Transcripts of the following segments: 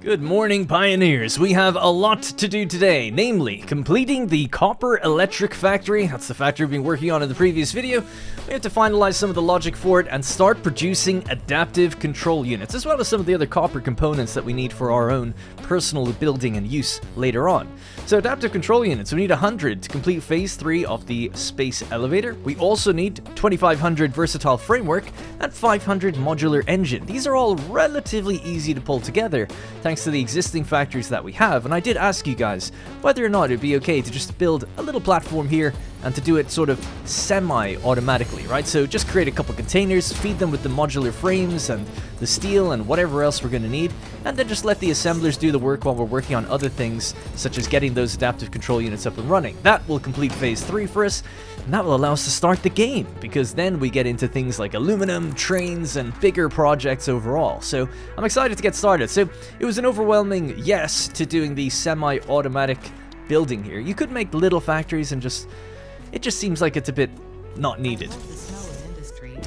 Good morning, pioneers. We have a lot to do today, namely completing the copper electric factory. That's the factory we've been working on in the previous video. We have to finalize some of the logic for it and start producing adaptive control units, as well as some of the other copper components that we need for our own personal building and use later on. So adaptive control units, we need 100 to complete phase 3 of the space elevator. We also need 2500 versatile framework and 500 modular engine. These are all relatively easy to pull together, thanks to the existing factories that we have, and I did ask you guys whether or not it'd be okay to just build a little platform here and to do it sort of semi-automatically, right? So just create a couple containers, feed them with the modular frames and the steel and whatever else we're going to need, and then just let the assemblers do the work while we're working on other things, such as getting those adaptive control units up and running. That will complete phase 3 for us, and that will allow us to start the game, because then we get into things like aluminum, trains, and bigger projects overall. So I'm excited to get started. So it was an overwhelming yes to doing the semi-automatic building here. You could make little factories and it just seems like it's a bit not needed,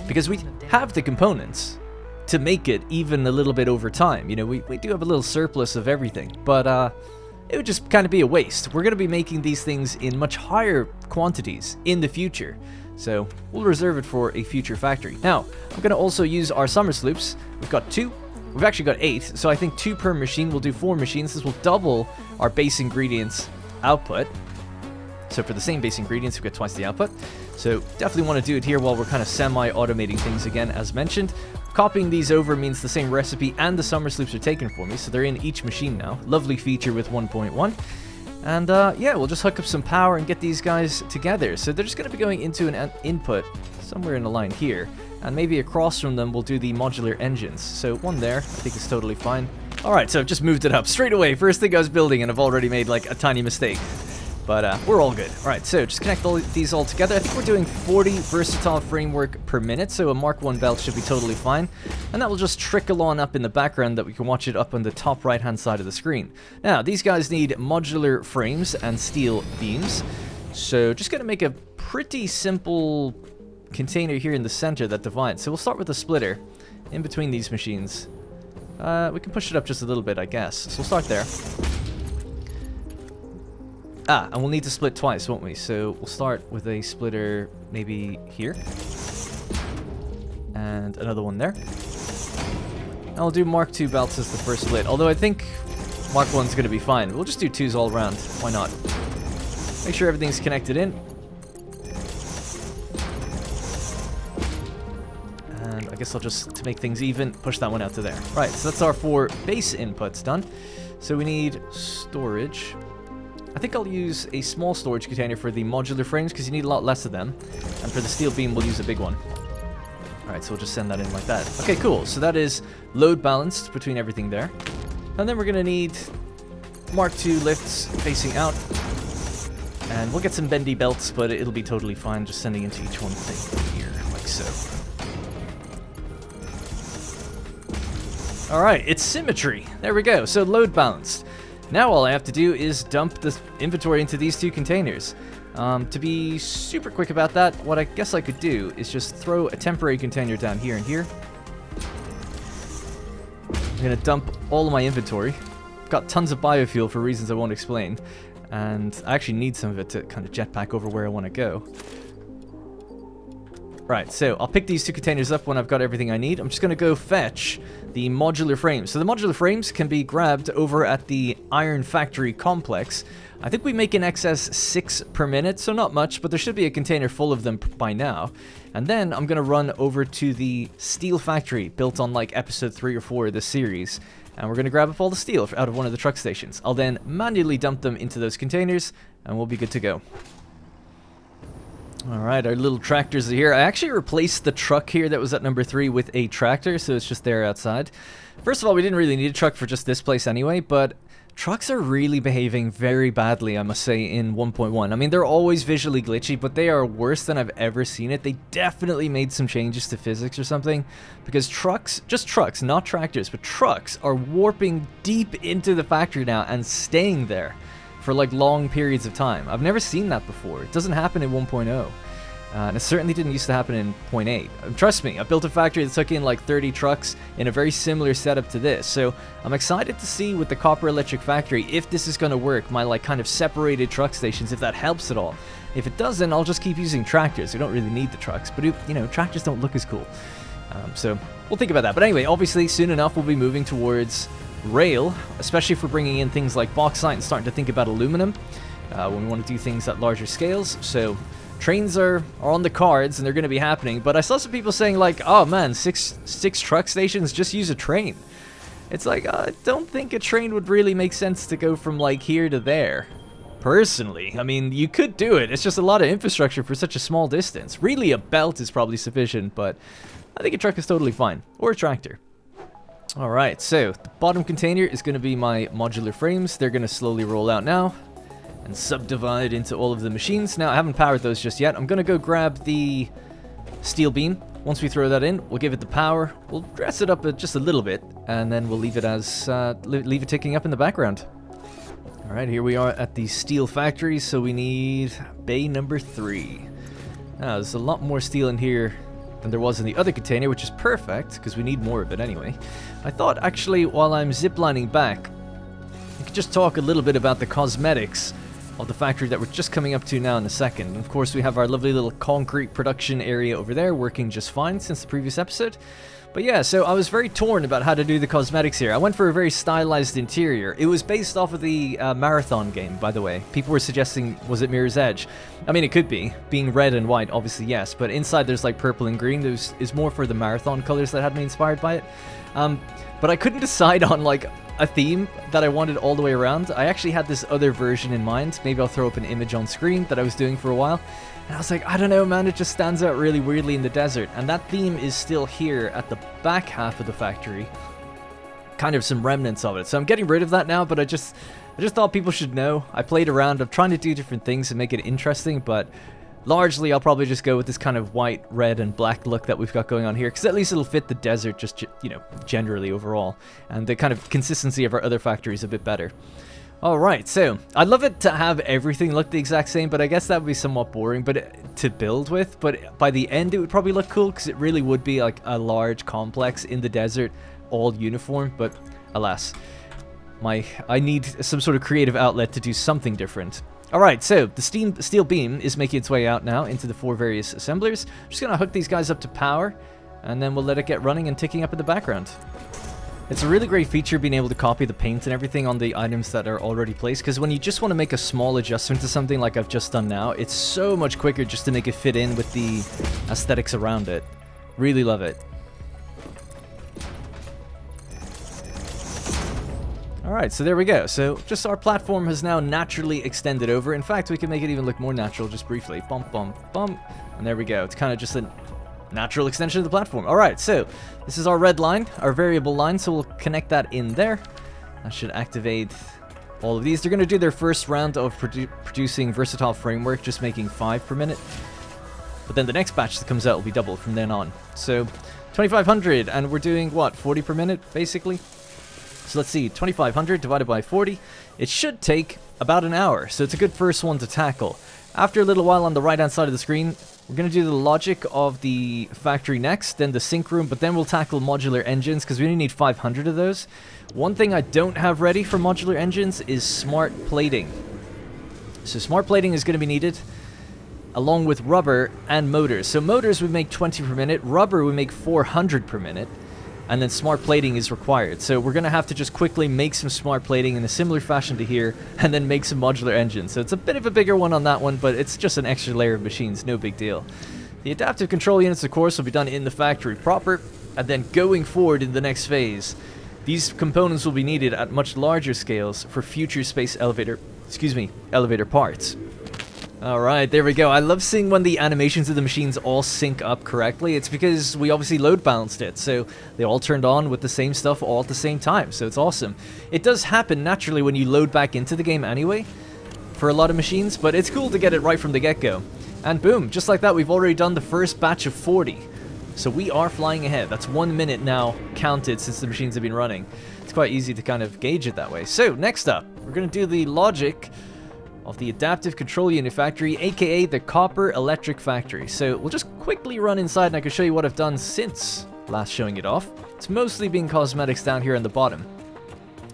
because we have the components to make it even a little bit over time. You know, we do have a little surplus of everything, but it would just kind of be a waste. We're going to be making these things in much higher quantities in the future, so we'll reserve it for a future factory. Now, I'm going to also use our summer sloops. We've got 2. We've actually got 8, so I think 2 per machine. We'll do 4 machines. This will double our base ingredients output. So for the same base ingredients, we get twice the output. So definitely want to do it here while we're kind of semi-automating things again, as mentioned. Copying these over means the same recipe and the summer sloops are taken for me, so they're in each machine now. Lovely feature with 1.1. And yeah, we'll just hook up some power and get these guys together. So they're just going to be going into an input somewhere in the line here, and maybe across from them we'll do the modular engines. So one there, I think is totally fine. Alright, so I've just moved it up straight away. First thing I was building, and I've already made like a tiny mistake. But we're all good. Alright, so just connect these all together. I think we're doing 40 versatile framework per minute, so a Mark 1 belt should be totally fine. And that will just trickle on up in the background that we can watch it up on the top right-hand side of the screen. Now, these guys need modular frames and steel beams. So just going to make a pretty simple container here in the center that divides. So we'll start with a splitter in between these machines. We can push it up just a little bit, I guess. So we'll start there. And we'll need to split twice, won't we? So we'll start with a splitter maybe here. And another one there. And we'll do Mark 2 belts as the first split. Although I think Mark 1's going to be fine. We'll just do 2s all around. Why not? Make sure everything's connected in. And I guess I'll just, to make things even, push that one out to there. Right, so that's our 4 base inputs done. So we need storage. I think I'll use a small storage container for the modular frames, because you need a lot less of them. And for the steel beam, we'll use a big one. Alright, so we'll just send that in like that. Okay, cool. So that is load balanced between everything there. And then we're going to need Mark II lifts facing out. And we'll get some bendy belts, but it'll be totally fine just sending into each one thing here, like so. Alright, it's symmetry. There we go. So load balanced. Now all I have to do is dump the inventory into these 2 containers. To be super quick about that, what I guess I could do is just throw a temporary container down here and here. I'm going to dump all of my inventory. I've got tons of biofuel for reasons I won't explain, and I actually need some of it to kind of jetpack over where I want to go. Right, so I'll pick these 2 containers up when I've got everything I need. I'm just going to go fetch the modular frames. So the modular frames can be grabbed over at the Iron Factory complex. I think we make in excess 6 per minute, so not much, but there should be a container full of them by now. And then I'm going to run over to the steel factory built on like episode 3 or 4 of this series. And we're going to grab up all the steel out of one of the truck stations. I'll then manually dump them into those containers, and we'll be good to go. Alright, our little tractors are here. I actually replaced the truck here that was at number 3 with a tractor, so it's just there outside. First of all, we didn't really need a truck for just this place anyway, but trucks are really behaving very badly, I must say, in 1.1. I mean, they're always visually glitchy, but they are worse than I've ever seen it. They definitely made some changes to physics or something, because trucks, just trucks, not tractors, but trucks are warping deep into the factory now and staying there for like long periods of time. I've never seen that before. It doesn't happen in 1.0. And it certainly didn't used to happen in point 8. Trust me, I built a factory that took in like 30 trucks in a very similar setup to this. So I'm excited to see with the copper electric factory if this is going to work, my like kind of separated truck stations, if that helps at all. If it doesn't, I'll just keep using tractors. We don't really need the trucks, but you know, tractors don't look as cool. So we'll think about that. But anyway, obviously soon enough we'll be moving towards rail, especially if we're bringing in things like bauxite and starting to think about aluminum when we want to do things at larger scales. So trains are on the cards and they're going to be happening, but I saw some people saying like, oh man, six truck stations, just use a train. It's like, I don't think a train would really make sense to go from like here to there. Personally, I mean, you could do it. It's just a lot of infrastructure for such a small distance. Really, a belt is probably sufficient, but I think a truck is totally fine. Or a tractor. Alright, so the bottom container is going to be my modular frames. They're going to slowly roll out now and subdivide into all of the machines. Now, I haven't powered those just yet. I'm going to go grab the steel beam. Once we throw that in, we'll give it the power. We'll dress it up just a little bit, and then we'll leave it as leave it ticking up in the background. All right, here we are at the steel factory. So we need bay number 3. Now, there's a lot more steel in here than there was in the other container, which is perfect because we need more of it anyway. I thought actually, while I'm ziplining back, I could just talk a little bit about the cosmetics of the factory that we're just coming up to now in a second. And of course, we have our lovely little concrete production area over there working just fine since the previous episode. But yeah, so I was very torn about how to do the cosmetics here. I went for a very stylized interior. It was based off of the Marathon game, by the way. People were suggesting, was it Mirror's Edge? I mean, it could be. Being red and white, obviously, yes. But inside there's like purple and green. Is more for the Marathon colors that had me inspired by it. But I couldn't decide on like a theme that I wanted all the way around. I actually had this other version in mind. Maybe I'll throw up an image on screen that I was doing for a while. And I was like, I don't know, man, it just stands out really weirdly in the desert. And that theme is still here at the back half of the factory. Kind of some remnants of it. So I'm getting rid of that now, but I just thought people should know. I played around. I'm trying to do different things to make it interesting, but largely I'll probably just go with this kind of white, red, and black look that we've got going on here, because at least it'll fit the desert just, you know, generally overall. And the kind of consistency of our other factory is a bit better. Alright, so I'd love it to have everything look the exact same, but I guess that would be somewhat boring to build with. But by the end, it would probably look cool, because it really would be like a large complex in the desert, all uniform. But alas, I need some sort of creative outlet to do something different. Alright, so the steel beam is making its way out now into the 4 various assemblers. I'm just going to hook these guys up to power, and then we'll let it get running and ticking up in the background. It's a really great feature being able to copy the paint and everything on the items that are already placed, because when you just want to make a small adjustment to something like I've just done now, it's so much quicker just to make it fit in with the aesthetics around it. Really love it. Alright, so there we go. So just our platform has now naturally extended over. In fact, we can make it even look more natural just briefly. Bump, bump, bump. And there we go. It's kind of just a natural extension of the platform. Alright, so this is our red line, our variable line, so we'll connect that in there. That should activate all of these. They're going to do their first round of producing versatile framework, just making 5 per minute. But then the next batch that comes out will be double from then on. So 2500, and we're doing what, 40 per minute basically? So let's see, 2500 divided by 40. It should take about an hour, so it's a good first one to tackle. After a little while on the right hand side of the screen, we're going to do the logic of the factory next, then the sync room, but then we'll tackle modular engines, because we only need 500 of those. One thing I don't have ready for modular engines is smart plating. So smart plating is going to be needed, along with rubber and motors. So motors we make 20 per minute, rubber we make 400 per minute, and then smart plating is required. So we're going to have to just quickly make some smart plating in a similar fashion to here, and then make some modular engines. So it's a bit of a bigger one on that one, but it's just an extra layer of machines, no big deal. The adaptive control units, of course, will be done in the factory proper, and then going forward in the next phase, these components will be needed at much larger scales for future space elevator parts. Alright, there we go. I love seeing when the animations of the machines all sync up correctly. It's because we obviously load balanced it, so they all turned on with the same stuff all at the same time, so it's awesome. It does happen naturally when you load back into the game anyway, for a lot of machines, but it's cool to get it right from the get-go. And boom, just like that, we've already done the first batch of 40. So we are flying ahead. That's 1 minute now counted since the machines have been running. It's quite easy to kind of gauge it that way. So, next up, we're going to do the logic of the Adaptive Control Unit Factory, aka the Copper Electric Factory. So we'll just quickly run inside and I can show you what I've done since last showing it off. It's mostly been cosmetics down here on the bottom.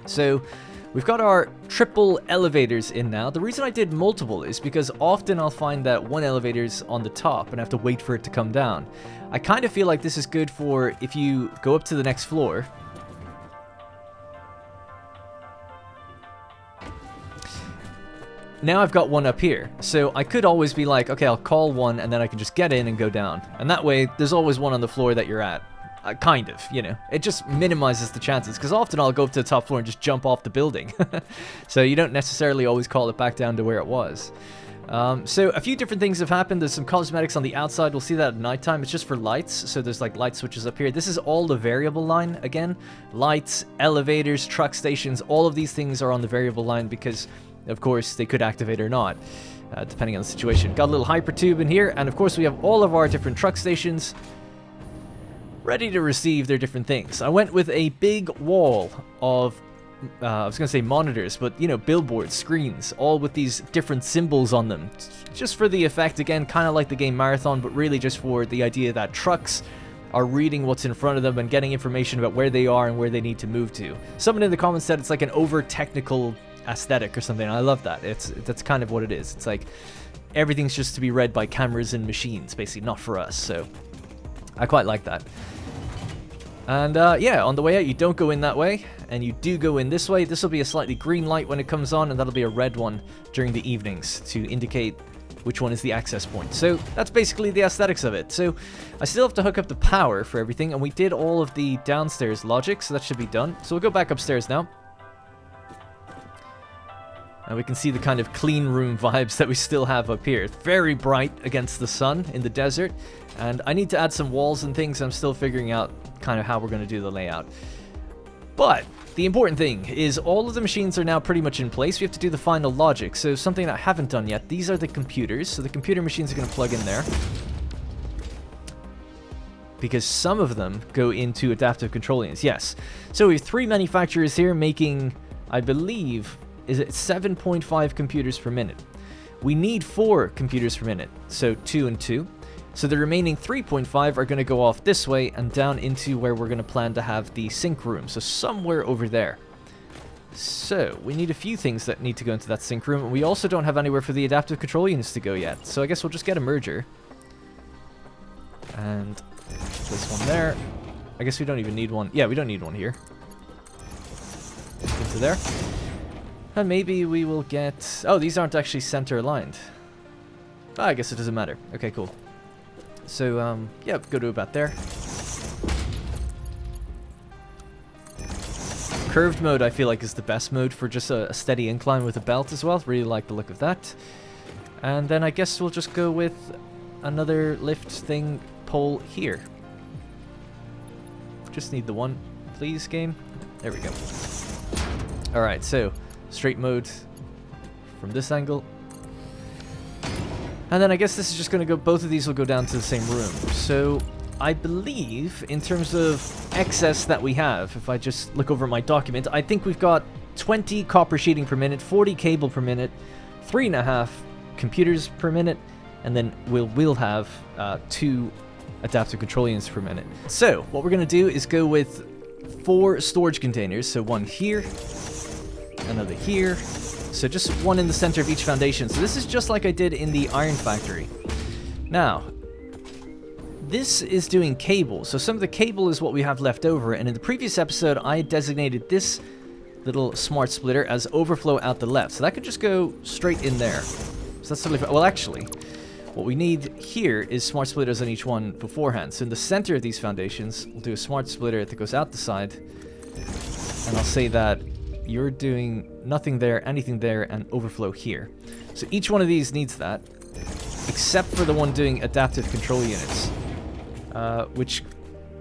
So we've got our triple elevators in now. The reason I did multiple is because often I'll find that one elevator's on the top and I have to wait for it to come down. I kind of feel like this is good for if you go up to the next floor. Now I've got one up here, so I could always be like, okay, I'll call one and then I can just get in and go down. And that way, there's always one on the floor that you're at. Kind of, you know. It just minimizes the chances, because often I'll go up to the top floor and just jump off the building. So you don't necessarily always call it back down to where it was. So a few different things have happened. There's some cosmetics on the outside. We'll see that at nighttime. It's just for lights. So there's like light switches up here. This is all the variable line again. Lights, elevators, truck stations, all of these things are on the variable line because, of course, they could activate or not, depending on the situation. Got a little hyper tube in here. And of course, we have all of our different truck stations ready to receive their different things. I went with a big wall of I was going to say monitors, but, you know, billboards, screens, all with these different symbols on them. Just for the effect, again, kind of like the game Marathon, but really just for the idea that trucks are reading what's in front of them and getting information about where they are and where they need to move to. Someone in the comments said it's like an over-technical aesthetic or something. I love that. That's kind of what it is. It's like everything's just to be read by cameras and machines, basically, not for us. So I quite like that. And yeah, on the way out, you don't go in that way, and you do go in this way. This will be a slightly green light when it comes on, and that'll be a red one during the evenings to indicate which one is the access point. So that's basically the aesthetics of it. So I still have to hook up the power for everything, and we did all of the downstairs logic, so that should be done. So we'll go back upstairs now. And we can see the kind of clean room vibes that we still have up here. It's very bright against the sun in the desert, and I need to add some walls and things. I'm still figuring out kind of how we're going to do the layout. But the important thing is all of the machines are now pretty much in place. We have to do the final logic. So something that I haven't done yet, these are the computers. So the computer machines are going to plug in there, because some of them go into adaptive control units. Yes. So we have 3 manufacturers here making, I believe, is it 7.5 computers per minute. We need 4 computers per minute, so 2 and 2. So the remaining 3.5 are going to go off this way and down into where we're going to plan to have the sync room, so somewhere over there. So we need a few things that need to go into that sync room, and we also don't have anywhere for the adaptive control units to go yet. So I guess we'll just get a merger. And place one there. I guess we don't even need one. Yeah, we don't need one here. Into there. And maybe we will get... Oh, these aren't actually center aligned. Oh, I guess it doesn't matter. Okay, cool. So, yeah, go to about there. Curved mode, I feel like, is the best mode for just a steady incline with a belt as well. Really like the look of that. And then I guess we'll just go with another lift thing pole here. Just need the one, please, game. There we go. Alright, so straight mode from this angle. And then I guess this is just going to go, both of these will go down to the same room. So I believe in terms of excess that we have, if I just look over my document, I think we've got 20 copper sheeting per minute, 40 cable per minute, 3.5 computers per minute, and then we'll have 2 adaptive control units per minute. So what we're going to do is go with 4 storage containers. So one here, another here. So just one in the center of each foundation. So this is just like I did in the iron factory. Now, this is doing cable. So some of the cable is what we have left over. And in the previous episode, I designated this little smart splitter as overflow out the left. So that could just go straight in there. So that's totally fine. Well, actually, what we need here is smart splitters on each one beforehand. So in the center of these foundations, we'll do a smart splitter that goes out the side. And I'll say that you're doing nothing there, anything there, and overflow here. So each one of these needs that, except for the one doing adaptive control units, which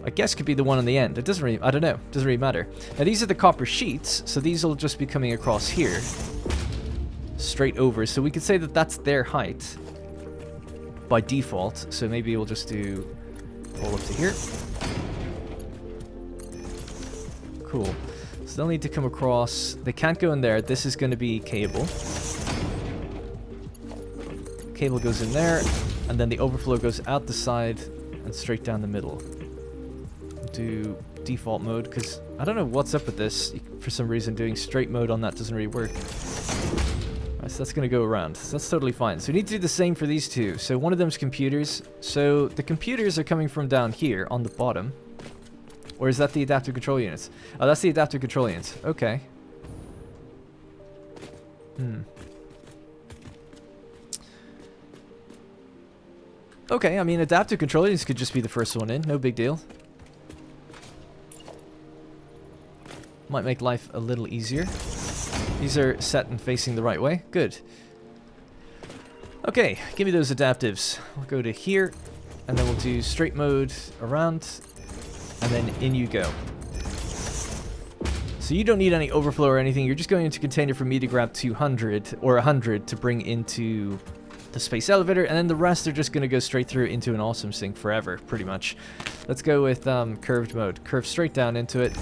I guess could be the one on the end. It doesn't really, I don't know, it doesn't really matter. Now these are the copper sheets, so these will just be coming across here, straight over. So we could say that that's their height by default. So maybe we'll just do all up to here. Cool. So they'll need to come across. They can't go in there. This is going to be cable. cable goes in there, and then the overflow goes out the side and straight down the middle. Do default mode, because I don't know what's up with this. For some reason, doing straight mode on that doesn't really work. Right, so that's going to go around. So that's totally fine. So we need to do the same for these two. So one of them's computers. So the computers are coming from down here on the bottom. Or is that the adaptive control units? Oh, that's the adaptive control units. Okay. Okay, I mean, adaptive control units could just be the first one in. No big deal. Might make life a little easier. These are set and facing the right way. Good. Okay, give me those adaptives. We'll go to here, and then we'll do straight mode around, and then in you go. So you don't need any overflow or anything. You're just going into container for me to grab 200 or 100 to bring into the space elevator, and then the rest are just going to go straight through into an awesome sync forever, pretty much. Let's go with curved mode. Curve straight down into it.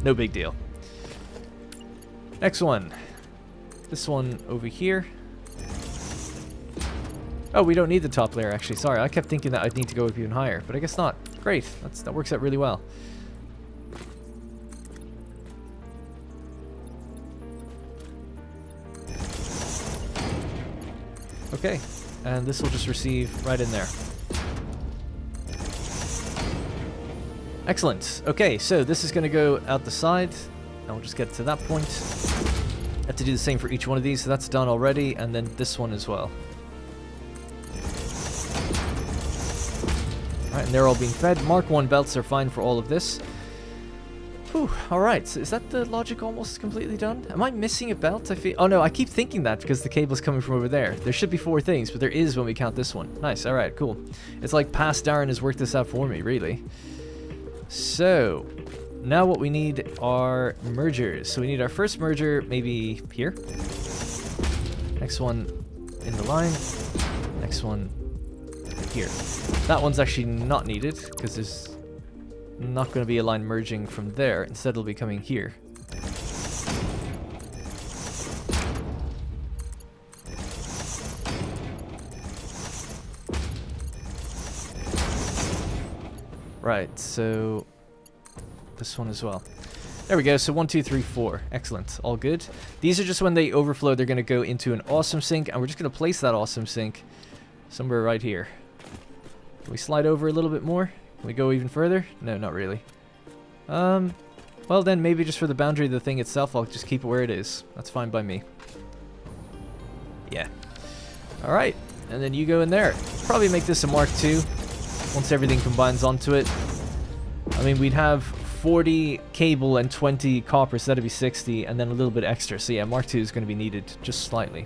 No big deal. Next one. This one over here. Oh, we don't need the top layer, actually. Sorry, I kept thinking that I'd need to go up even higher, but I guess not. Great. That works out really well. Okay, and this will just receive right in there. Excellent. Okay, so this is going to go out the side, and we'll just get to that point. Have to do the same for each one of these, so that's done already, and then this one as well. Alright, and they're all being fed. Mark 1 belts are fine for all of this. Whew, alright, so is that the logic almost completely done? Am I missing a belt? Oh no, I keep thinking that because the cable's coming from over there. There should be 4 things, but there is when we count this one. Nice, alright, cool. It's like past Darren has worked this out for me, really. So, now what we need are mergers. So we need our first merger maybe here. Next one in the line. Next one here. That one's actually not needed because there's not going to be a line merging from there. Instead, it'll be coming here. Right, so this one as well. There we go, so 1, 2, 3, 4. Excellent, all good. These are just when they overflow, they're going to go into an awesome sync, and we're just going to place that awesome sync somewhere right here. Can we slide over a little bit more? Can we go even further? No, not really. Well then, maybe just for the boundary of the thing itself, I'll just keep it where it is. That's fine by me. Yeah. Alright, and then you go in there. Probably make this a Mark II once everything combines onto it. I mean, we'd have 40 cable and 20 copper, so that'd be 60, and then a little bit extra. So yeah, Mark II is going to be needed just slightly.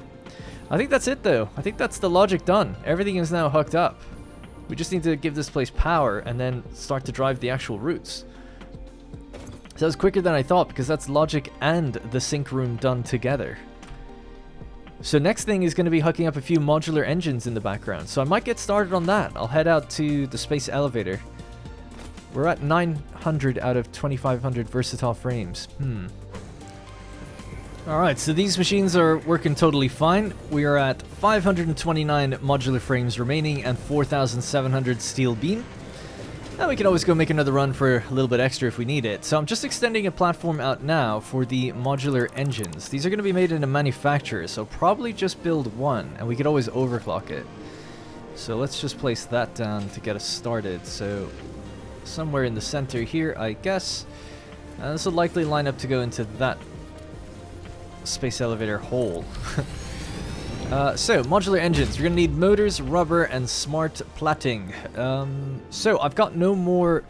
I think that's it though. I think that's the logic done. Everything is now hooked up. We just need to give this place power and then start to drive the actual routes. So that was quicker than I thought because that's logic and the sync room done together. So next thing is going to be hooking up a few modular engines in the background. So I might get started on that. I'll head out to the space elevator. We're at 900 out of 2500 versatile frames. Alright, so these machines are working totally fine. We are at 529 modular frames remaining and 4,700 steel beam. Now we can always go make another run for a little bit extra if we need it. So I'm just extending a platform out now for the modular engines. These are going to be made in a manufacturer, so probably just build one, and we could always overclock it. So let's just place that down to get us started. So somewhere in the center here, I guess. And this will likely line up to go into that space elevator hole. So, modular engines. We're going to need motors, rubber, and smart platting. So, I've got no more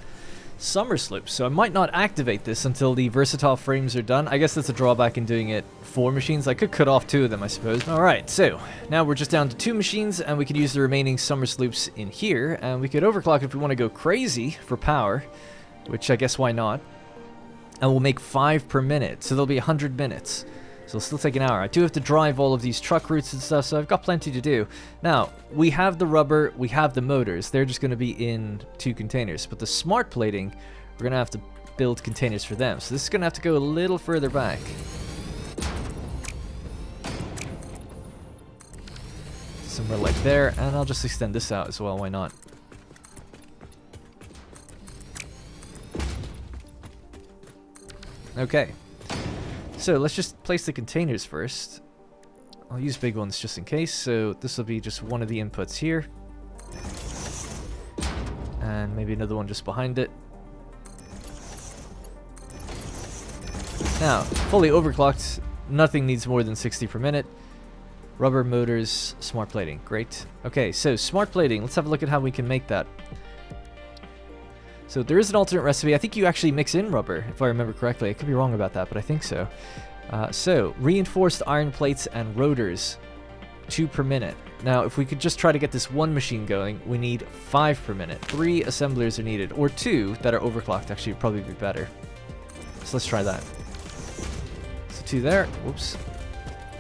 summer sloops, so I might not activate this until the versatile frames are done. I guess that's a drawback in doing it 4 machines. I could cut off 2 of them, I suppose. Alright, so, now we're just down to 2 machines, and we could use the remaining summer sloops in here, and we could overclock if we want to go crazy for power, which I guess why not. And we'll make 5 per minute, so there'll be 100 minutes. So it'll still take an hour. I do have to drive all of these truck routes and stuff, so I've got plenty to do. Now, we have the rubber, we have the motors. They're just going to be in 2 containers. But the smart plating, we're going to have to build containers for them. So this is going to have to go a little further back. somewhere like there, and I'll just extend this out as well, why not? Okay, so let's just place the containers first. I'll use big ones just in case, so this will be just one of the inputs here. And maybe another one just behind it. Now, fully overclocked, nothing needs more than 60 per minute. Rubber, motors, smart plating, great. Okay, so smart plating, let's have a look at how we can make that. So there is an alternate recipe. I think you actually mix in rubber, if I remember correctly. I could be wrong about that, but I think so. So, reinforced iron plates and rotors, 2 per minute. Now, if we could just try to get this one machine going, we need 5 per minute. 3 assemblers are needed, or 2 that are overclocked actually would probably be better. So let's try that. So 2 there, whoops.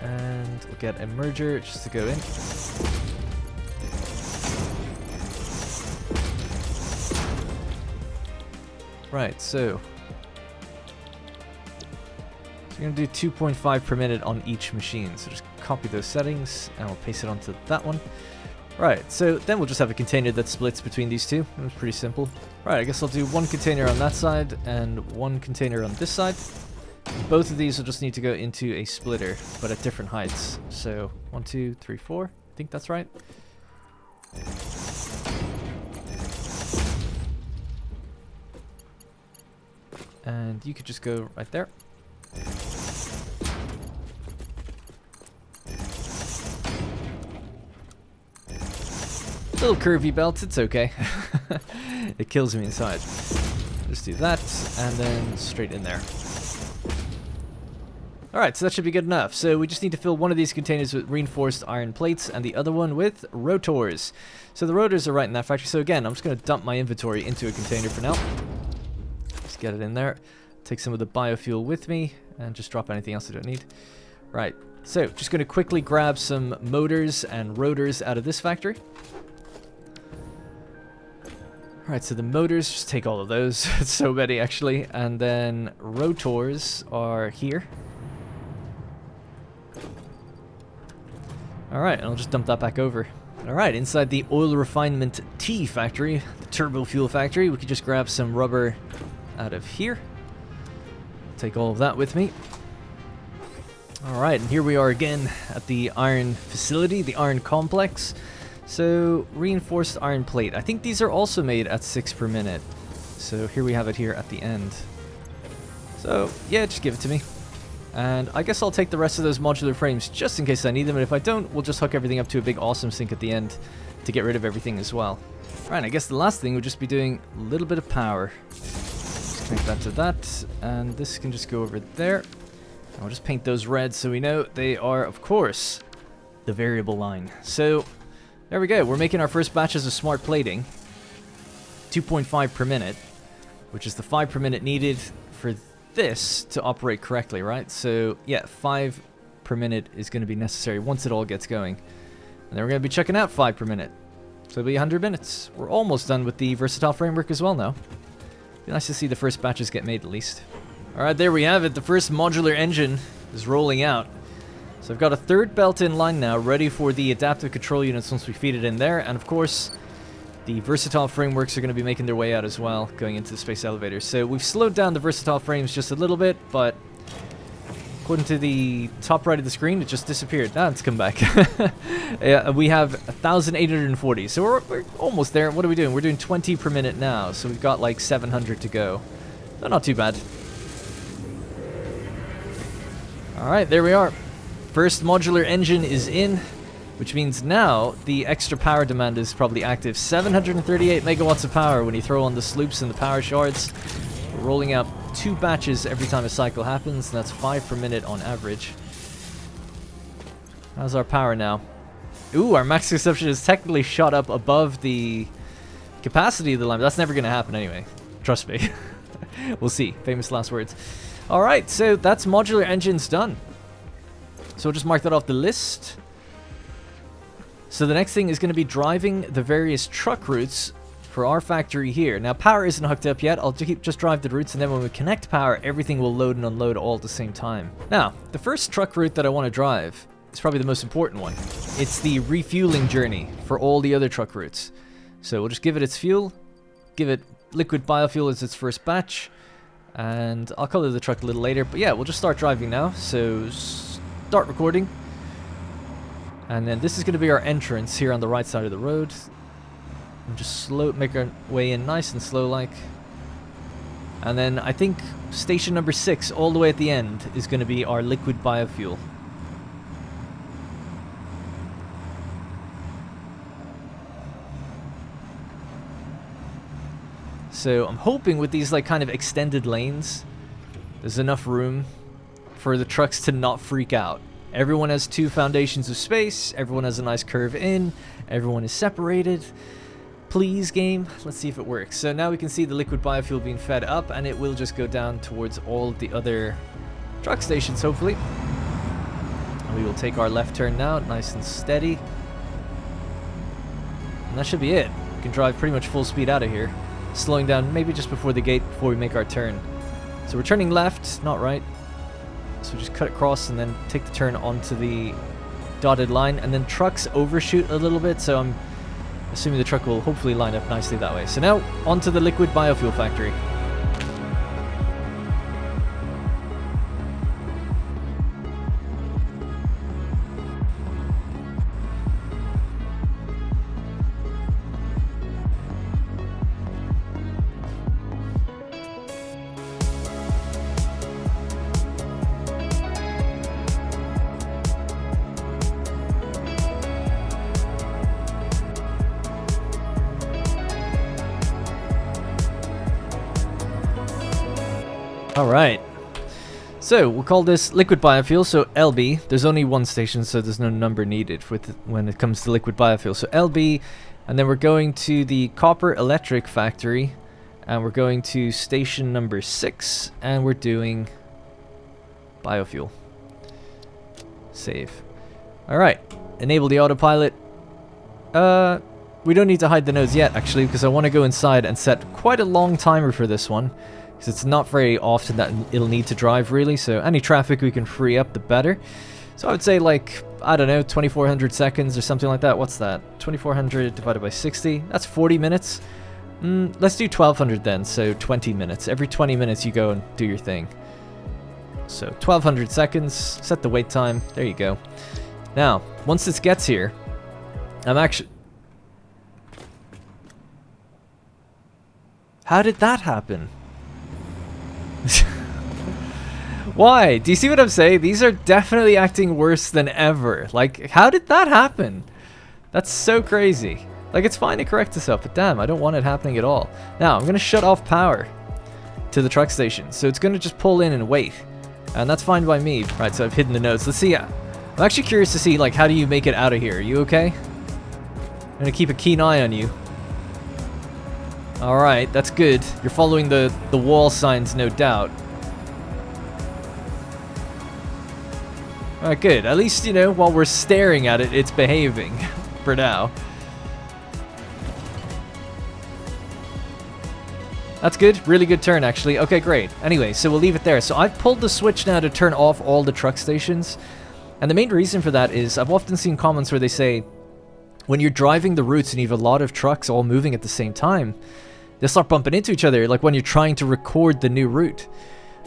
And we'll get a merger just to go in. Right, so we're going to do 2.5 per minute on each machine. So just copy those settings and we'll paste it onto that one. Right, so then we'll just have a container that splits between these two. It's pretty simple. Right, I guess I'll do one container on that side and one container on this side. Both of these will just need to go into a splitter, but at different heights. So 1, 2, 3, 4. I think that's right. And you could just go right there. Little curvy belts, it's okay. It kills me inside. Just do that, and then straight in there. Alright, so that should be good enough. So we just need to fill one of these containers with reinforced iron plates, and the other one with rotors. So the rotors are right in that factory. So again, I'm just going to dump my inventory into a container for now. Just get it in there. Take some of the biofuel with me, and just drop anything else I don't need. Right, so just going to quickly grab some motors and rotors out of this factory. Alright, so the motors, just take all of those. It's so many, actually. And then rotors are here. Alright, and I'll just dump that back over. Alright, inside the oil refinement T factory, the turbo fuel factory, we could just grab some rubber out of here. Take all of that with me. Alright, and here we are again at the iron facility, the iron complex. So, reinforced iron plate. I think these are also made at 6 per minute. So here we have it here at the end. So, yeah, just give it to me. And I guess I'll take the rest of those modular frames just in case I need them. And if I don't, we'll just hook everything up to a big awesome sink at the end to get rid of everything as well. Right, I guess the last thing would just be doing a little bit of power. Just connect that to that. And this can just go over there. And I'll just paint those red so we know they are, of course, the variable line. So there we go. We're making our first batches of smart plating. 2.5 per minute, which is the 5 per minute needed for this to operate correctly, right? So yeah, 5 per minute is going to be necessary once it all gets going. And then we're going to be checking out 5 per minute. So it'll be 100 minutes. We're almost done with the versatile framework as well now. Be nice to see the first batches get made at least. Alright, there we have it. The first modular engine is rolling out. So I've got a third belt in line now, ready for the adaptive control units once we feed it in there. And of course, the versatile frameworks are going to be making their way out as well, going into the space elevator. So we've slowed down the versatile frames just a little bit, but according to the top right of the screen, it just disappeared. Now it's come back. Yeah, we have 1,840, so we're almost there. What are we doing? We're doing 20 per minute now, so we've got like 700 to go. So not too bad. Alright, there we are. First modular engine is in, which means now the extra power demand is probably active. 738 megawatts of power when you throw on the sloops and the power shards. We're rolling out 2 batches every time a cycle happens, and that's 5 per minute on average. How's our power now? Ooh, our max consumption is technically shot up above the capacity of the lamp. That's never going to happen anyway. Trust me. We'll see. Famous last words. Alright, so that's modular engines done. So we'll just mark that off the list. So the next thing is going to be driving the various truck routes for our factory here. Now power isn't hooked up yet. I'll just drive the routes, and then when we connect power, everything will load and unload all at the same time. Now, the first truck route that I want to drive is probably the most important one. It's the refueling journey for all the other truck routes. So we'll just give it its fuel, give it liquid biofuel as its first batch, and I'll color the truck a little later. But yeah, we'll just start driving now. So start recording. And then this is going to be our entrance here on the right side of the road. And just make our way in nice and slow like. And then I think station number 6 all the way at the end is going to be our liquid biofuel. So I'm hoping with these like kind of extended lanes, there's enough room for the trucks to not freak out. Everyone has 2 foundations of space, everyone has a nice curve in, everyone is separated. Please, game, let's see if it works. So now we can see the liquid biofuel being fed up, and it will just go down towards all the other truck stations, hopefully. And we will take our left turn now, nice and steady. And that should be it. We can drive pretty much full speed out of here. Slowing down maybe just before the gate before we make our turn. So we're turning left, not right. So just cut across and then take the turn onto the dotted line. And then trucks overshoot a little bit, so I'm assuming the truck will hopefully line up nicely that way. So now onto the liquid biofuel factory. Alright, so we'll call this liquid biofuel, so LB. There's only one station, so there's no number needed when it comes to liquid biofuel. So LB, and then we're going to the copper electric factory, and we're going to station number 6, and we're doing biofuel. Save. Alright, enable the autopilot. We don't need to hide the nodes yet, actually, because I want to go inside and set quite a long timer for this one. Because it's not very often that it'll need to drive, really, so any traffic we can free up, the better. So I would say, like, I don't know, 2400 seconds or something like that. What's that? 2400 divided by 60? That's 40 minutes. Let's do 1200 then, so 20 minutes. Every 20 minutes you go and do your thing. So 1200 seconds, set the wait time, there you go. Now, once this gets here, I'm actually... How did that happen? Why? Do you see what I'm saying? These are definitely acting worse than ever. Like, how did that happen? That's so crazy. Like, it's fine to correct itself, but damn, I don't want it happening at all. Now, I'm going to shut off power to the truck station. So it's going to just pull in and wait. And that's fine by me. Right, so I've hidden the nodes. Let's see. I'm actually curious to see, like, how do you make it out of here? Are you okay? I'm going to keep a keen eye on you. Alright, that's good. You're following the wall signs, no doubt. Alright, good. At least, you know, while we're staring at it, it's behaving. For now. That's good. Really good turn, actually. Okay, great. Anyway, so we'll leave it there. So I've pulled the switch now to turn off all the truck stations. And the main reason for that is I've often seen comments where they say, when you're driving the routes and you have a lot of trucks all moving at the same time, they'll start bumping into each other, like when you're trying to record the new route.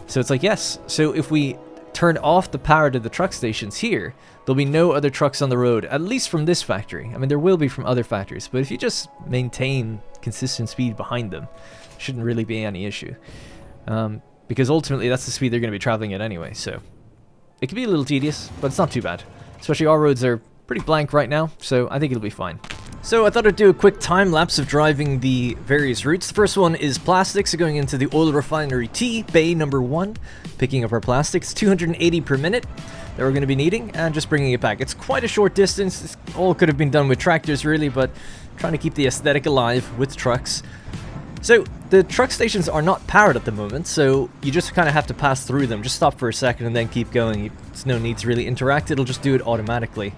So it's like, yes. So if we turn off the power to the truck stations here, there'll be no other trucks on the road, at least from this factory. I mean, there will be from other factories, but if you just maintain consistent speed behind them, shouldn't really be any issue. Because ultimately, that's the speed they're going to be traveling at anyway, so it can be a little tedious, but it's not too bad. Especially our roads are pretty blank right now, so I think it'll be fine. So I thought I'd do a quick time lapse of driving the various routes. The first one is plastics, so going into the oil refinery T, bay number 1, picking up our plastics, 280 per minute that we're going to be needing, and just bringing it back. It's quite a short distance. This all could have been done with tractors really, but trying to keep the aesthetic alive with trucks. So the truck stations are not powered at the moment, so you just kind of have to pass through them. Just stop for a second and then keep going. There's no need to really interact. It'll just do it automatically.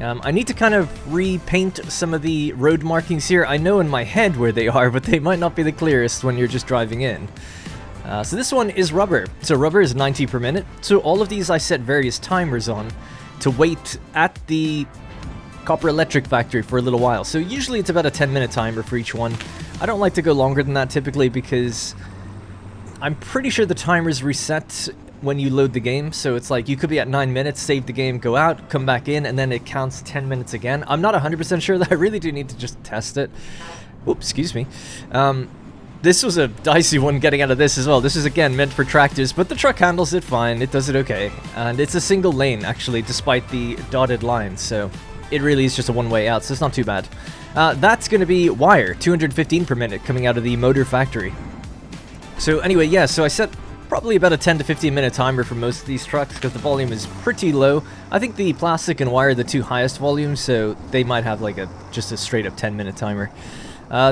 I need to kind of repaint some of the road markings here. I know in my head where they are, but they might not be the clearest when you're just driving in. So this one is rubber. So rubber is 90 per minute. So all of these I set various timers on to wait at the copper electric factory for a little while. So usually it's about a 10-minute timer for each one. I don't like to go longer than that typically because I'm pretty sure the timer's reset when you load the game. So it's like you could be at 9 minutes, save the game, go out, come back in, and then it counts 10 minutes again. I'm not 100% sure that I really do need to just test it. Oops, excuse me. This was a dicey one getting out of this as well. This is again meant for tractors, but the truck handles it fine. It does it okay. And it's a single lane actually, despite the dotted line. So it really is just a one-way out, so it's not too bad. That's going to be wire, 215 per minute coming out of the motor factory. So anyway, yeah, so I set probably about a 10 to 15 minute timer for most of these trucks because the volume is pretty low. I think the plastic and wire are the two highest volumes, so they might have like just a straight up 10-minute timer.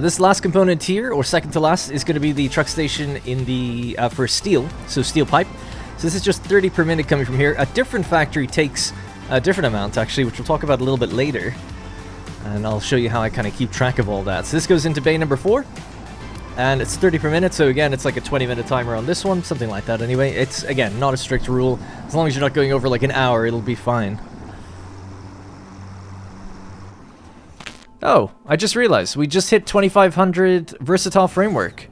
This last component here, or second to last, is going to be the truck station in the for steel, so steel pipe. So this is just 30 per minute coming from here. A different factory takes a different amount, actually, which we'll talk about a little bit later. And I'll show you how I kind of keep track of all that. So this goes into bay number 4, and it's 30 per minute, so again, it's like a 20-minute timer on this one, something like that anyway. It's, again, not a strict rule. As long as you're not going over like an hour, it'll be fine. Oh, I just realized we just hit 2500 versatile framework.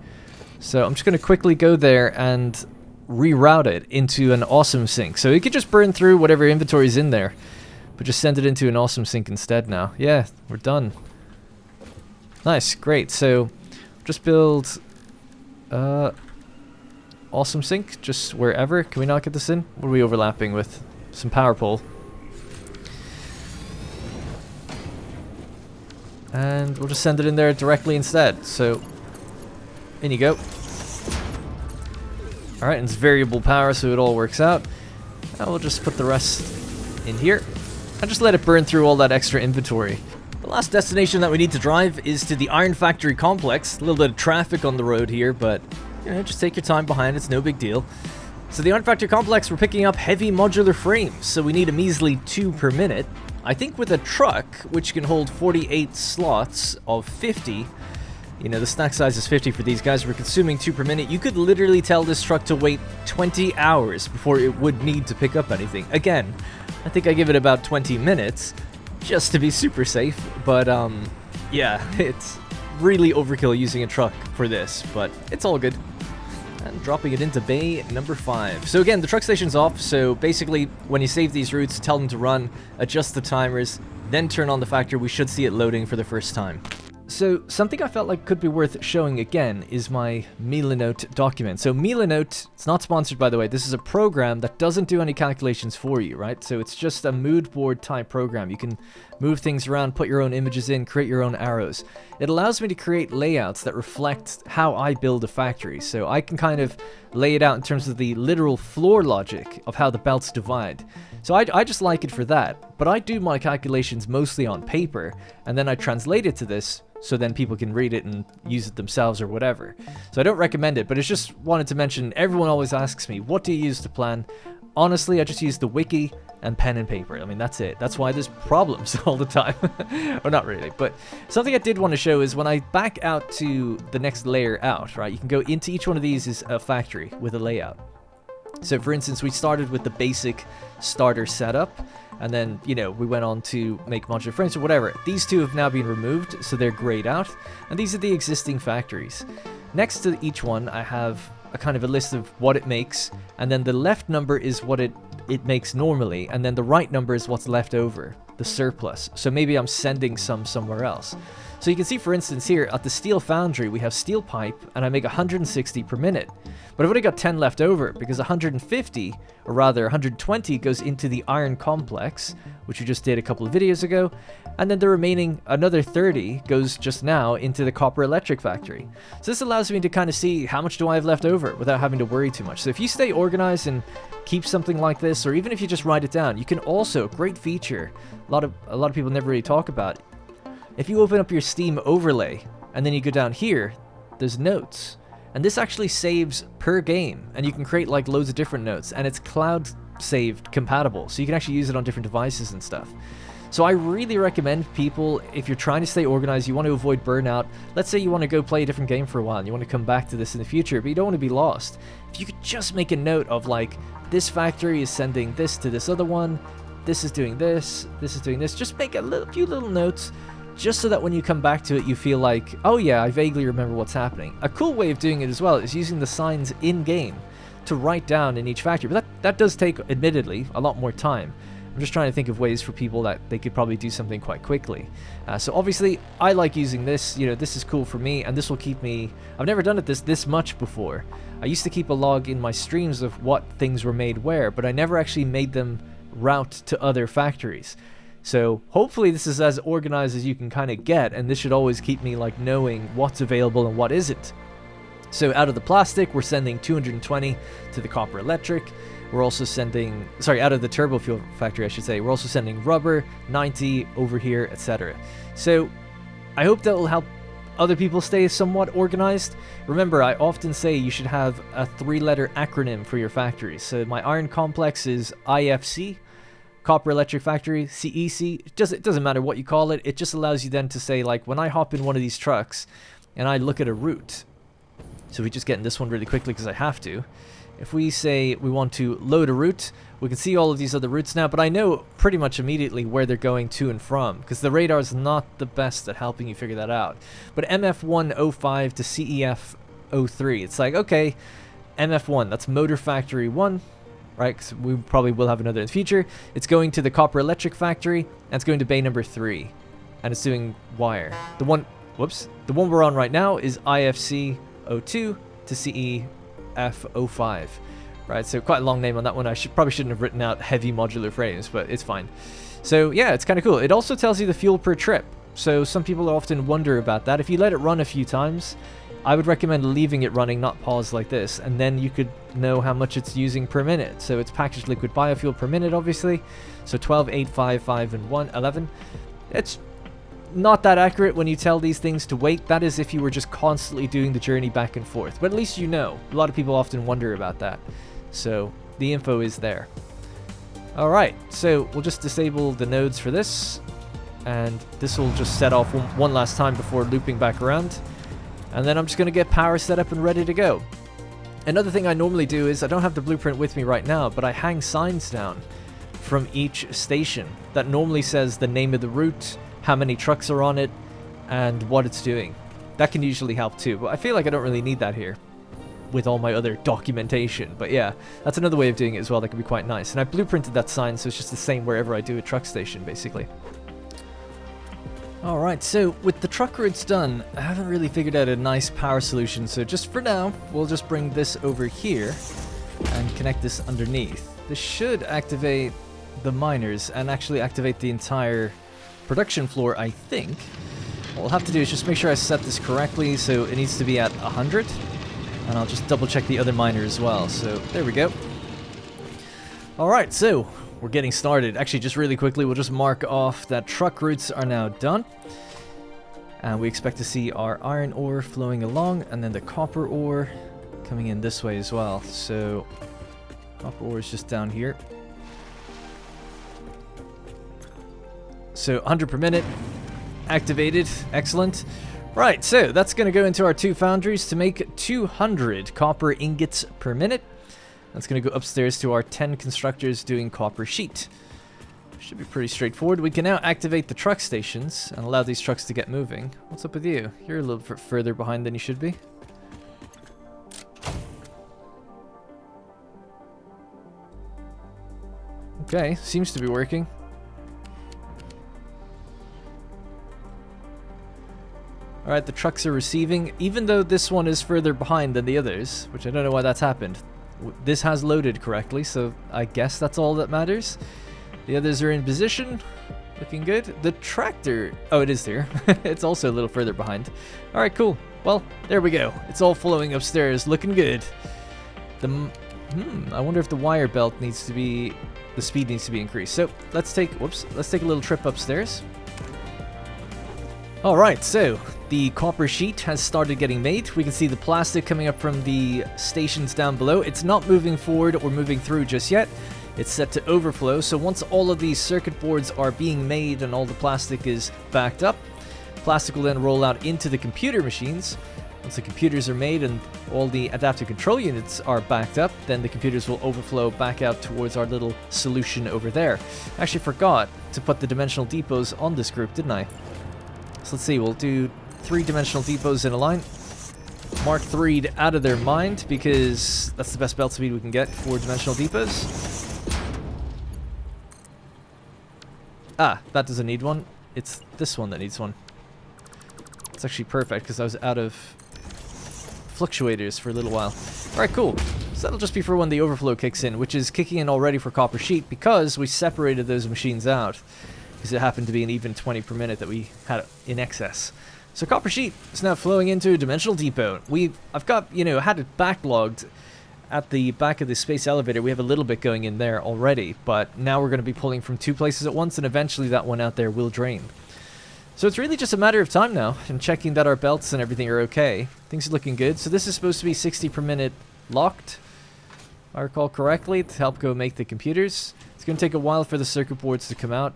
So I'm just going to quickly go there and reroute it into an awesome sync. So you could just burn through whatever inventory is in there, but just send it into an awesome sync instead now. Yeah, we're done. Nice, great. So just build awesome sync just wherever. Can we not get this in? What are we overlapping with? Some power pole. And we'll just send it in there directly instead. So, in you go. Alright, and it's variable power, so it all works out. Now we'll just put the rest in here. And just let it burn through all that extra inventory. The last destination that we need to drive is to the Iron Factory complex. A little bit of traffic on the road here, but, you know, just take your time behind it. It's no big deal. So the Iron Factory complex, we're picking up heavy modular frames. So we need a measly 2 per minute. I think with a truck, which can hold 48 slots of 50, you know, the stack size is 50 for these guys, we're consuming 2 per minute, you could literally tell this truck to wait 20 hours before it would need to pick up anything. Again, I think I give it about 20 minutes, just to be super safe, but, yeah, it's really overkill using a truck for this, but it's all good. And dropping it into bay number 5. So again, the truck station's off, so basically when you save these routes, tell them to run, adjust the timers, then turn on the factory. We should see it loading for the first time. So something I felt like could be worth showing again is my Milanote document. So Milanote, it's not sponsored by the way, this is a program that doesn't do any calculations for you, right? So it's just a mood board type program. You can move things around, put your own images in, create your own arrows. It allows me to create layouts that reflect how I build a factory. So I can kind of lay it out in terms of the literal floor logic of how the belts divide. So I just like it for that, but I do my calculations mostly on paper, and then I translate it to this, so then people can read it and use it themselves or whatever. So I don't recommend it, but it's just wanted to mention, everyone always asks me, what do you use to plan? Honestly, I just use the wiki and pen and paper. I mean, that's it. That's why there's problems all the time. Or not really, but something I did want to show is when I back out to the next layer out, right? You can go into each one of these is a factory with a layout. So for instance, we started with the basic starter setup, and then, you know, we went on to make modular frames or whatever. These two have now been removed, so they're grayed out, and these are the existing factories. Next to each one, I have a kind of a list of what it makes, and then the left number is what it makes normally, and then the right number is what's left over, the surplus. So maybe I'm sending some somewhere else. So you can see, for instance, here at the steel foundry, we have steel pipe, and I make 160 per minute. But I've only got 10 left over, because 150, or rather 120, goes into the iron complex, which we just did a couple of videos ago, and then the remaining, another 30, goes just now into the copper electric factory. So this allows me to kind of see how much do I have left over without having to worry too much. So if you stay organized and keep something like this, or even if you just write it down, you can also, great feature, a lot of people never really talk about. If you open up your Steam overlay, and then you go down here, there's notes. And this actually saves per game, and you can create like loads of different notes, and it's cloud saved compatible, so you can actually use it on different devices and stuff. So I really recommend people, if you're trying to stay organized, you want to avoid burnout, let's say you want to go play a different game for a while, and you want to come back to this in the future, but you don't want to be lost. If you could just make a note of like, this factory is sending this to this other one, this is doing this, this is doing this. Just make a few little notes, just so that when you come back to it, you feel like, oh yeah, I vaguely remember what's happening. A cool way of doing it as well is using the signs in-game to write down in each factory. But that does take, admittedly, a lot more time. I'm just trying to think of ways for people that they could probably do something quite quickly. So obviously, I like using this. You know, this is cool for me, and this will keep me... I've never done it this much before. I used to keep a log in my streams of what things were made where, but I never actually made them route to other factories. So hopefully this is as organized as you can kind of get, and this should always keep me like knowing what's available and what isn't. So out of the plastic, we're sending 220 to the copper electric. We're also sending, sorry, out of the turbo fuel factory, I should say, we're also sending rubber, 90 over here, etc. So I hope that will help other people stay somewhat organized. Remember, I often say you should have a 3-letter acronym for your factories. So my iron complex is IFC, copper electric factory, CEC. It doesn't matter what you call it. It just allows you then to say, like, when I hop in one of these trucks and I look at a route, so we just get in this one really quickly because I have to. If we say we want to load a route, we can see all of these other routes now, but I know pretty much immediately where they're going to and from, because the radar is not the best at helping you figure that out. But MF105 to CEF03, it's like, okay, MF1, that's Motor Factory 1, right? Because we probably will have another in the future. It's going to the Copper Electric Factory, and it's going to bay number 3, and it's doing wire. The one we're on right now is IFC02 to CEF05. Right, so quite a long name on that one. I probably shouldn't have written out heavy modular frames, but it's fine. So yeah, it's kind of cool. It also tells you the fuel per trip. So some people often wonder about that. If you let it run a few times, I would recommend leaving it running, not pause like this, and then you could know how much it's using per minute. So it's packaged liquid biofuel per minute, obviously. So 12, 8, 5, 5, and 1, 11. It's not that accurate when you tell these things to wait. That is if you were just constantly doing the journey back and forth. But at least you know. A lot of people often wonder about that. So the info is there. Alright, so we'll just disable the nodes for this, and this will just set off one last time before looping back around, and then I'm just going to get power set up and ready to go. Another thing I normally do is, I don't have the blueprint with me right now, but I hang signs down from each station that normally says the name of the route, how many trucks are on it, and what it's doing. That can usually help too, but I feel like I don't really need that here with all my other documentation. But yeah, that's another way of doing it as well that can be quite nice. And I blueprinted that sign, so it's just the same wherever I do a truck station, basically. Alright, so with the truck routes done, I haven't really figured out a nice power solution, so just for now, we'll just bring this over here and connect this underneath. This should activate the miners and actually activate the entire production floor, I think. What we'll have to do is just make sure I set this correctly, so it needs to be at 100. And I'll just double check the other miner as well. So there we go. Alright, so we're getting started. Actually, just really quickly, we'll just mark off that truck routes are now done. And we expect to see our iron ore flowing along, and then the copper ore coming in this way as well. So copper ore is just down here. So 100 per minute activated. Excellent. Right, so that's going to go into our 2 foundries to make 200 copper ingots per minute. That's going to go upstairs to our 10 constructors doing copper sheet. Should be pretty straightforward. We can now activate the truck stations and allow these trucks to get moving. What's up with you? You're a little bit further behind than you should be. Okay, seems to be working. Alright, the trucks are receiving, even though this one is further behind than the others, which I don't know why that's happened. This has loaded correctly, so I guess that's all that matters. The others are in position, looking good. The tractor, oh, it is there. It's also a little further behind. Alright, cool. Well, there we go. It's all flowing upstairs, looking good. I wonder if the wire belt needs to be, the speed needs to be increased. So let's take a little trip upstairs. Alright, so the copper sheet has started getting made. We can see the plastic coming up from the stations down below. It's not moving forward or moving through just yet. It's set to overflow, so once all of these circuit boards are being made and all the plastic is backed up, plastic will then roll out into the computer machines. Once the computers are made and all the adaptive control units are backed up, then the computers will overflow back out towards our little solution over there. I actually forgot to put the dimensional depots on this group, didn't I? So let's see, we'll do 3 dimensional depots in a line. Mark 3'd out of their mind because that's the best belt speed we can get for dimensional depots. Ah, that doesn't need one. It's this one that needs one. It's actually perfect because I was out of fluctuators for a little while. Alright, cool. So that'll just be for when the overflow kicks in, which is kicking in already for copper sheet because we separated those machines out. Because it happened to be an even 20 per minute that we had in excess. So copper sheet is now flowing into a dimensional depot. I've got, had it backlogged at the back of the space elevator. We have a little bit going in there already, but now we're going to be pulling from 2 places at once, and eventually that one out there will drain. So it's really just a matter of time now, and checking that our belts and everything are okay. Things are looking good. So this is supposed to be 60 per minute locked, if I recall correctly, to help go make the computers. It's going to take a while for the circuit boards to come out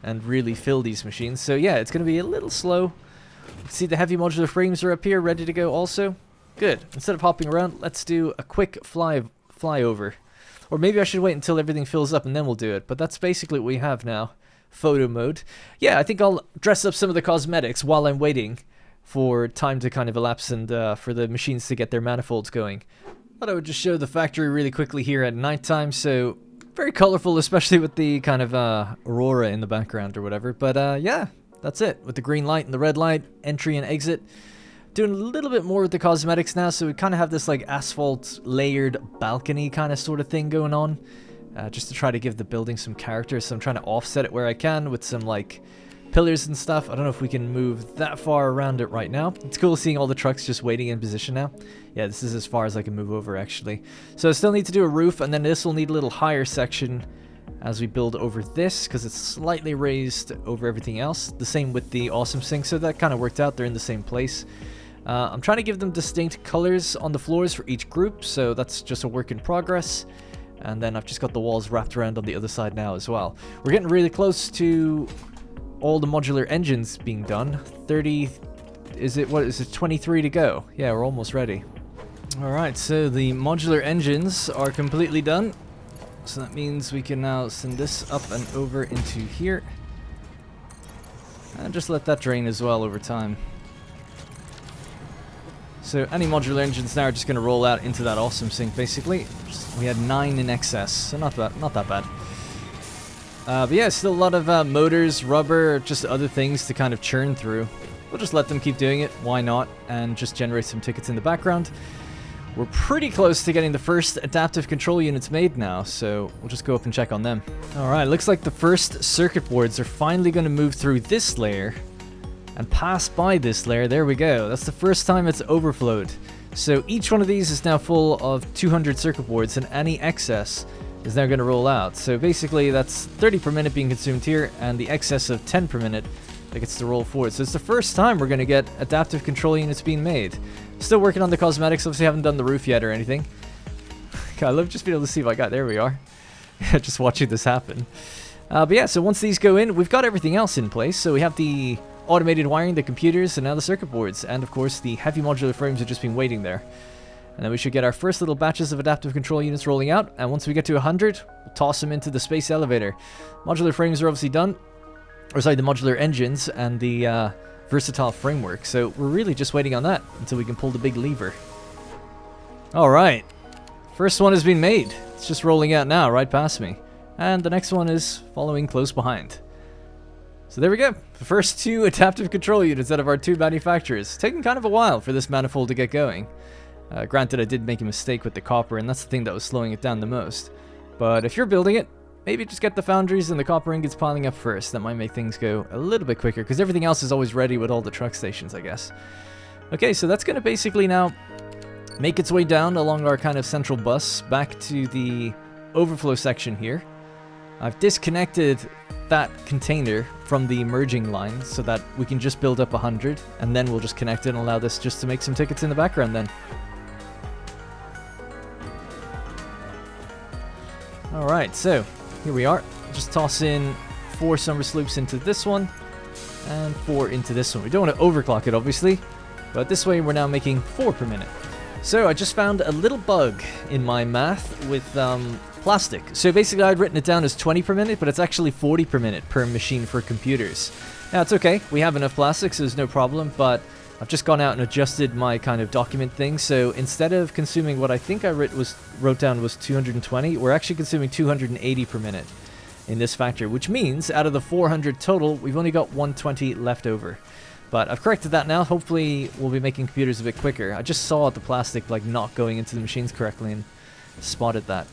and really fill these machines. So yeah, it's going to be a little slow. See, the heavy modular frames are up here, ready to go also. Good. Instead of hopping around, let's do a quick flyover. Or maybe I should wait until everything fills up and then we'll do it. But that's basically what we have now. Photo mode. Yeah, I think I'll dress up some of the cosmetics while I'm waiting for time to kind of elapse and for the machines to get their manifolds going. Thought I would just show the factory really quickly here at nighttime. So very colorful, especially with the kind of aurora in the background or whatever. But yeah, that's it. With the green light and the red light, entry and exit. Doing a little bit more with the cosmetics now, so we kind of have this like asphalt layered balcony kind of sort of thing going on. Just to try to give the building some character, so I'm trying to offset it where I can with some like pillars and stuff. I don't know if we can move that far around it right now. It's cool seeing all the trucks just waiting in position now. Yeah, this is as far as I can move over actually. So I still need to do a roof, and then this will need a little higher section as we build over this, because it's slightly raised over everything else. The same with the awesome sink, so that kind of worked out. They're in the same place. I'm trying to give them distinct colors on the floors for each group, so that's just a work in progress. And then I've just got the walls wrapped around on the other side now as well. We're getting really close to all the modular engines being done. 30, what is it, 23 to go? Yeah, we're almost ready. Alright, so the modular engines are completely done. So that means we can now send this up and over into here. And just let that drain as well over time. So any modular engines now are just going to roll out into that awesome sink, basically. We had 9 in excess, so not that bad. But yeah, still a lot of motors, rubber, just other things to kind of churn through. We'll just let them keep doing it, why not, and just generate some tickets in the background. We're pretty close to getting the first adaptive control units made now, so we'll just go up and check on them. Alright, looks like the first circuit boards are finally going to move through this layer and pass by this layer. There we go. That's the first time it's overflowed. So each one of these is now full of 200 circuit boards, and any excess is now going to roll out. So basically that's 30 per minute being consumed here, and the excess of 10 per minute that gets to roll forward. So it's the first time we're going to get adaptive control units being made. Still working on the cosmetics. Obviously haven't done the roof yet or anything. I love just being able to see what I got. There we are. Just watching this happen. But yeah, so once these go in, we've got everything else in place. So we have the automated wiring, the computers, and now the circuit boards. And of course, the heavy modular frames have just been waiting there. And then we should get our first little batches of adaptive control units rolling out. And once we get to 100, we'll toss them into the space elevator. Modular frames are obviously done. Or sorry, the modular engines and the versatile framework. So we're really just waiting on that until we can pull the big lever. Alright. First one has been made. It's just rolling out now, right past me. And the next one is following close behind. So there we go. The first 2 adaptive control units out of our 2 manufacturers. Taking kind of a while for this manifold to get going. Granted, I did make a mistake with the copper, and that's the thing that was slowing it down the most. But if you're building it, maybe just get the foundries and the copper ingots piling up first. That might make things go a little bit quicker, because everything else is always ready with all the truck stations, I guess. Okay, so that's going to basically now make its way down along our kind of central bus back to the overflow section here. I've disconnected that container from the merging line so that we can just build up 100, and then we'll just connect it and allow this just to make some tickets in the background then. Alright, so here we are. Just toss in 4 summer sloops into this one. And 4 into this one. We don't want to overclock it, obviously, but this way we're now making 4 per minute. So I just found a little bug in my math with plastic. So basically I'd written it down as 20 per minute, but it's actually 40 per minute per machine for computers. Now it's okay, we have enough plastic, so there's no problem, but I've just gone out and adjusted my kind of document thing. So instead of consuming what I think I wrote down was 220, we're actually consuming 280 per minute in this factory, which means out of the 400 total, we've only got 120 left over. But I've corrected that now. Hopefully we'll be making computers a bit quicker. I just saw the plastic like not going into the machines correctly and spotted that.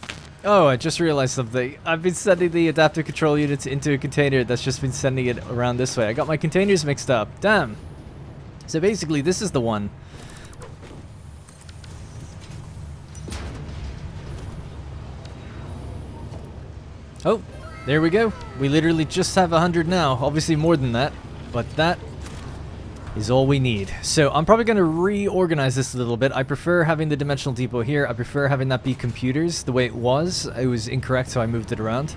Oh, I just realized something. I've been sending the adaptive control units into a container that's just been sending it around this way. I got my containers mixed up. Damn. So basically this is the one. Oh, there we go. We literally just have 100 now. Obviously more than that, but that is all we need. So I'm probably going to reorganize this a little bit. I prefer having the dimensional depot here. I prefer having that be computers the way it was. It was incorrect, so I moved it around.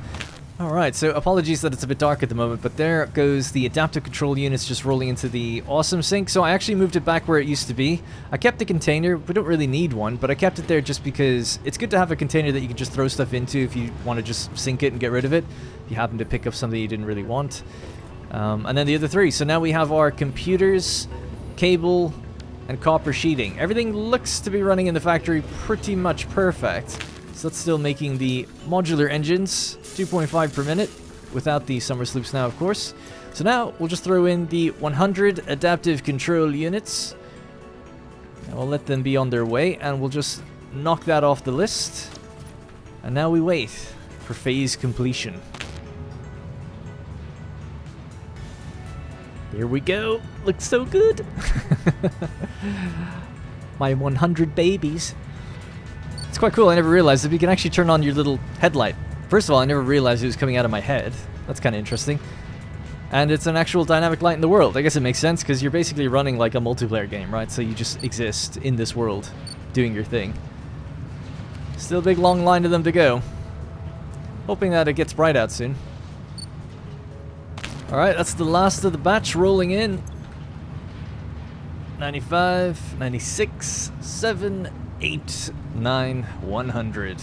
Alright, so apologies that it's a bit dark at the moment, but there goes the adaptive control units just rolling into the awesome sink. So I actually moved it back where it used to be. I kept the container. We don't really need one, but I kept it there just because it's good to have a container that you can just throw stuff into if you want to just sink it and get rid of it, if you happen to pick up something you didn't really want. And then the other 3. So now we have our computers, cable, and copper sheeting. Everything looks to be running in the factory pretty much perfect. So that's still making the modular engines 2.5 per minute without the summer sloops now, of course. So now we'll just throw in the 100 adaptive control units. And we'll let them be on their way, and we'll just knock that off the list. And now we wait for phase completion. Here we go. Looks so good. My 100 babies. It's quite cool. I never realized that we can actually turn on your little headlight. First of all, I never realized it was coming out of my head. That's kind of interesting. And it's an actual dynamic light in the world. I guess it makes sense because you're basically running like a multiplayer game, right? So you just exist in this world doing your thing. Still a big long line of them to go. Hoping that it gets bright out soon. Alright, that's the last of the batch rolling in. 95, 96, 7, 8, 9, 100.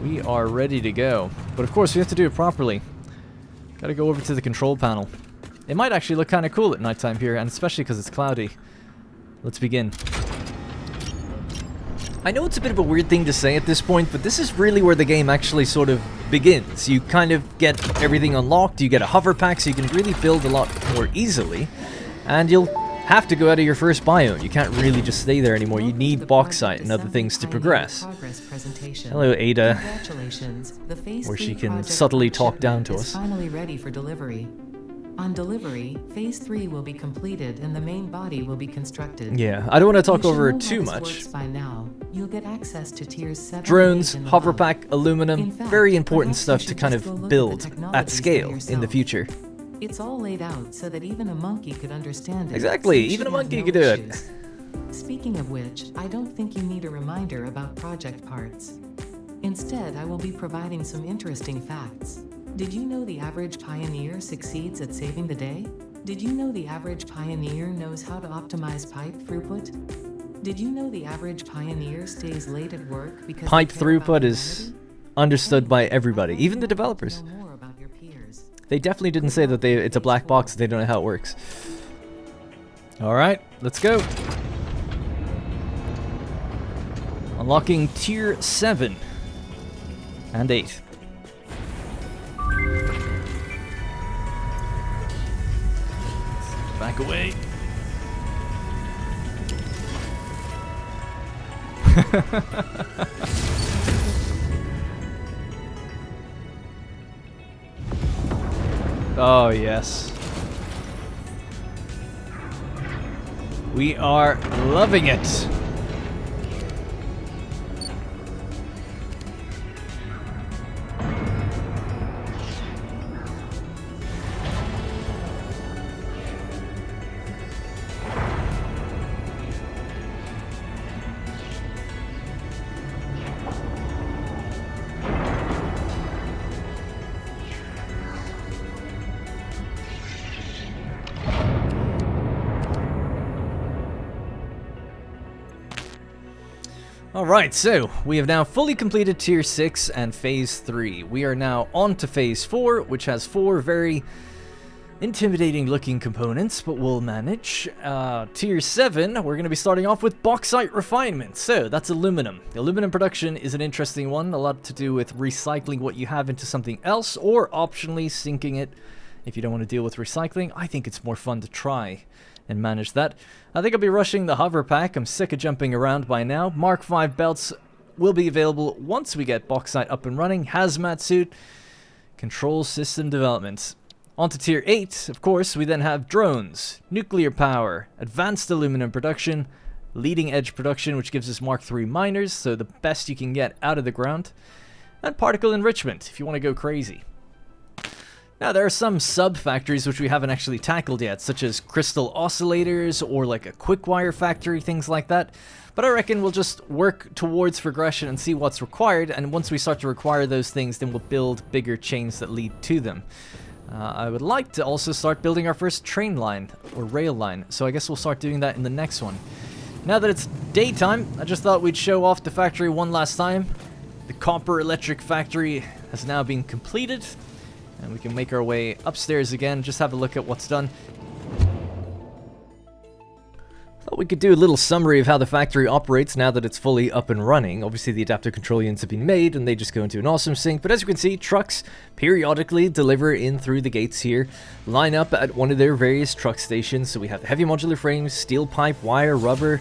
We are ready to go. But of course we have to do it properly. Gotta go over to the control panel. It might actually look kind of cool at nighttime here, and especially because it's cloudy. Let's begin. I know it's a bit of a weird thing to say at this point, but this is really where the game actually sort of begins. You kind of get everything unlocked, you get a hover pack, so you can really build a lot more easily. And you'll have to go out of your first biome. You can't really just stay there anymore. You need bauxite and other things to progress. Hello, Ada. Where she can subtly talk down to us. Finally ready for delivery. On delivery, Phase 3 will be completed and the main body will be constructed. Yeah, I don't want to talk over it too much. By now, you'll get access to tiers 7 Drones, hover pack, aluminum, very important stuff to kind of build at scale in the future. It's all laid out so that even a monkey could understand it. Exactly, even a monkey could do it. Speaking of which, I don't think you need a reminder about project parts. Instead, I will be providing some interesting facts. Did you know the average pioneer succeeds at saving the day? Did you know the average pioneer knows how to optimize pipe throughput? Did you know the average pioneer stays late at work because pipe throughput is understood by everybody, even the developers. They definitely didn't say that it's a black box, they don't know how it works. Alright, let's go. Unlocking tier 7 and 8. Back away. Oh, yes. We are loving it. Alright, so we have now fully completed Tier 6 and Phase 3. We are now on to Phase 4, which has 4 very intimidating looking components, but we'll manage. Tier 7, we're going to be starting off with bauxite refinement. So that's aluminum. Aluminum production is an interesting one, a lot to do with recycling what you have into something else, or optionally sinking it if you don't want to deal with recycling. I think it's more fun to try and manage that. I think I'll be rushing the hover pack. I'm sick of jumping around by now. Mark 5 belts will be available once we get bauxite up and running. Hazmat suit, control system development. On to Tier 8, of course, we then have drones, nuclear power, advanced aluminum production, leading edge production, which gives us Mark 3 miners, so the best you can get out of the ground, and particle enrichment, if you want to go crazy. Now, there are some sub-factories which we haven't actually tackled yet, such as crystal oscillators or like a quick wire factory, things like that. But I reckon we'll just work towards progression and see what's required, and once we start to require those things, then we'll build bigger chains that lead to them. I would like to also start building our first train line, or rail line, so I guess we'll start doing that in the next one. Now that it's daytime, I just thought we'd show off the factory one last time. The copper electric factory has now been completed. And we can make our way upstairs again, just have a look at what's done. Thought we could do a little summary of how the factory operates now that it's fully up and running. Obviously the adaptive control units have been made and they just go into an awesome sync, but as you can see, trucks periodically deliver in through the gates here, line up at one of their various truck stations. So we have the heavy modular frames, steel pipe, wire, rubber,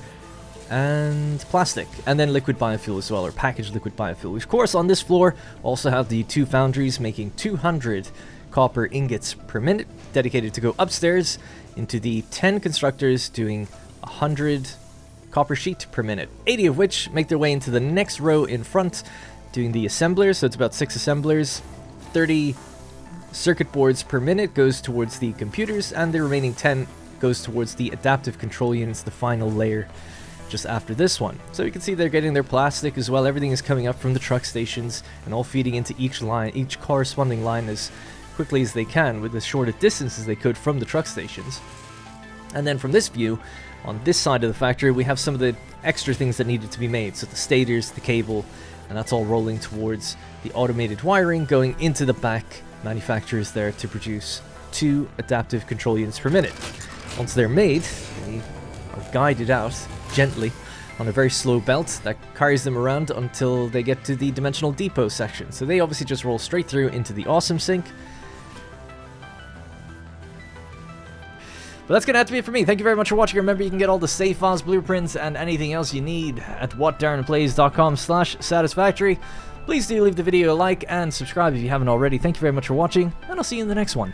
and plastic, and then liquid biofuel as well, or packaged liquid biofuel. Of course, on this floor also have the 2 foundries making 200 copper ingots per minute, dedicated to go upstairs into the 10 constructors doing 100 copper sheet per minute, 80 of which make their way into the next row in front doing the assemblers. So it's about 6 assemblers, 30 circuit boards per minute goes towards the computers, and the remaining 10 goes towards the adaptive control units, the final layer just after this one. So you can see they're getting their plastic as well. Everything is coming up from the truck stations and all feeding into each line, each corresponding line, as quickly as they can with as short a distance as they could from the truck stations. And then from this view, on this side of the factory, we have some of the extra things that needed to be made. So the stators, the cable, and that's all rolling towards the automated wiring going into the back manufacturers there to produce 2 adaptive control units per minute. Once they're made, they are guided out gently on a very slow belt that carries them around until they get to the dimensional depot section. So they obviously just roll straight through into the awesome sync. But that's going to have to be it for me. Thank you very much for watching. Remember, you can get all the save files, blueprints, and anything else you need at whatdarrenplays.com/satisfactory. Please do leave the video a like and subscribe if you haven't already. Thank you very much for watching, and I'll see you in the next one.